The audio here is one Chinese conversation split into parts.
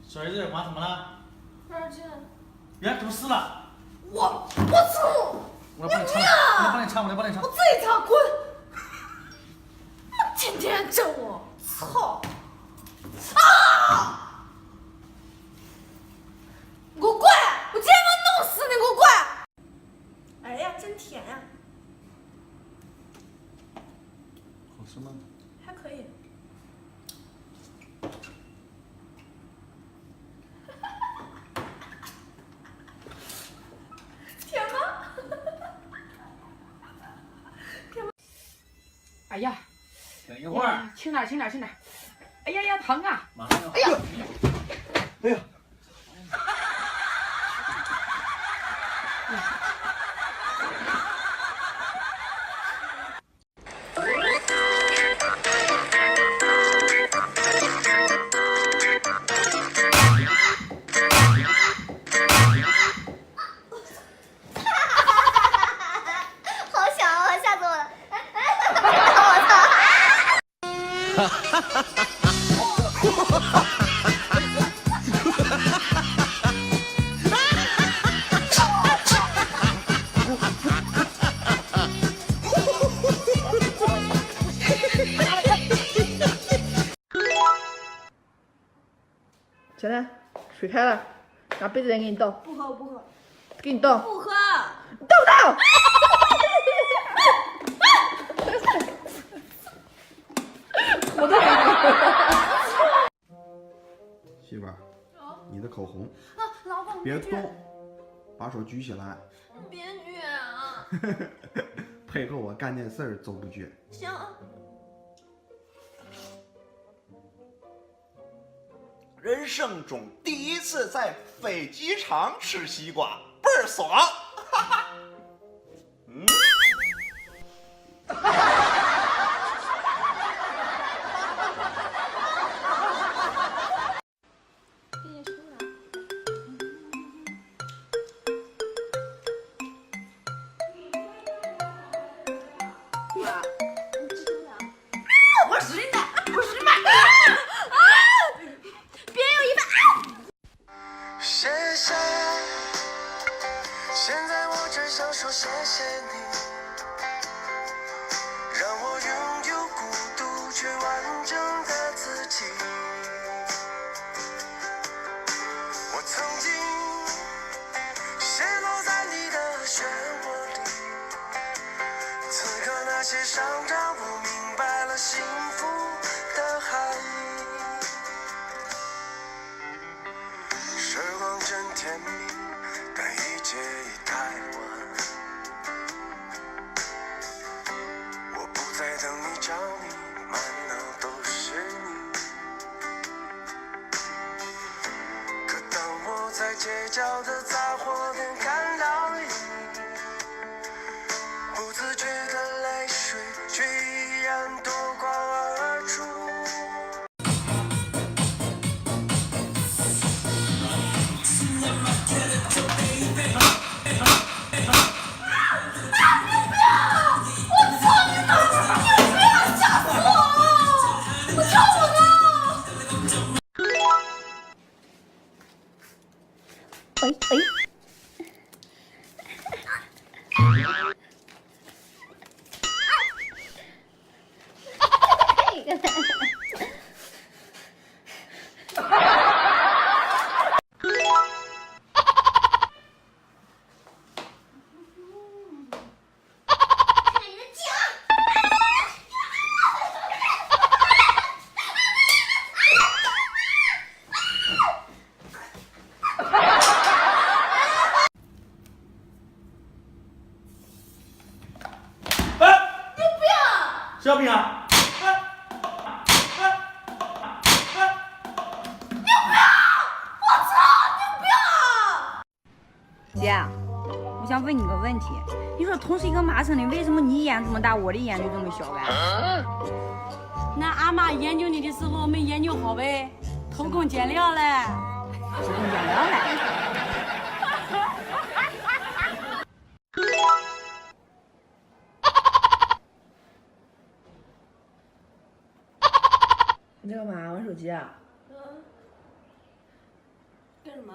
小儿子，妈怎么了？二姐，呀，怎么死了？我操！我来帮你唱，我来帮你唱，我来帮你唱。我自己唱，滚！天天整我，操！啊！你给我滚！我今天要弄死你！给我滚！哎呀，真甜呀！好吃吗？还可以。甜吗？哎呀，等一会儿，轻点，轻点，轻点！哎呀呀，疼啊！马上要。哎呀，哎呀！好小啊，吓死我了！小南，水开了，拿杯子来给你倒。不喝，不喝，给你倒。不喝。你倒不倒？我倒。媳妇儿，你的口红，啊，老公，别动，把手举起来，别虐啊！配合我干点事儿，走不绝。行。人生中第一次在飞机场吃西瓜，倍儿爽！哈哈。嗯。给你抽点。妈，你吃点。我使劲打，我使劲打。别有一半。谢谢，现在我只想说谢谢你，让我拥有孤独却完整的自己。我曾经陷落在你的漩涡里，此刻那些伤让我明白了幸福的含义。时光真甜蜜，但一切已太晚。我不再等你找你，满脑都是你。可当我在街角的杂货店看到你，不自觉的泪水却依然夺眶而出。喂喂。谁要病啊？姐，我想问你个问题，你说同是一个麻城的，为什么你眼这么大，我的眼就这么小呗？那俺妈研究你的时候没研究好呗，偷工减料嘞。偷工减料嘞。你在干嘛？玩手机啊？干什么？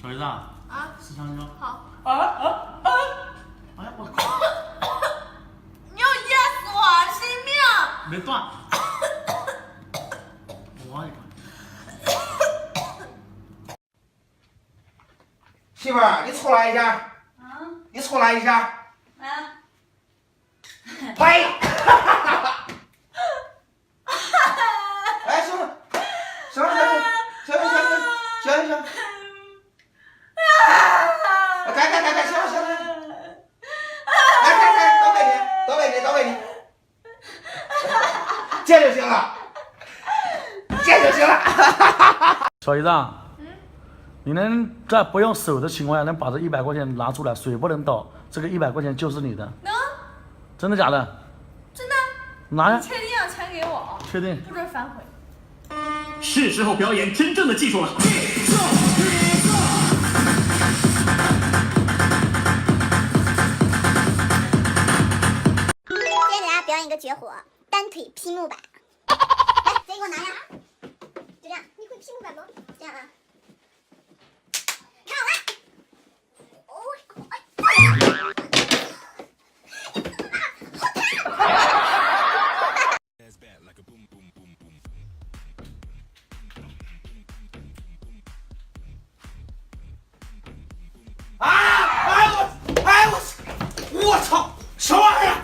小姨子啊，吃香蕉。好。哎呀，我靠！你要噎死我性命！没断。我一个。媳妇儿，你出来一下。你出来一下。拜。哎，行了，行。该，行了。来，都给你。这就行了。小姨子啊，你能在不用手的情况下，能把这100块钱拿出来，水不能倒，这个100块钱就是你的。能？真的假的？真的。拿呀！你确定要钱给我？确定。不准反悔。是时候表演真正的技术了。今天给大家表演一个绝活，单腿劈木板。来，谁给我拿呀？就这样，你会劈木板吗？这样啊。看好了。我操，什么玩意儿？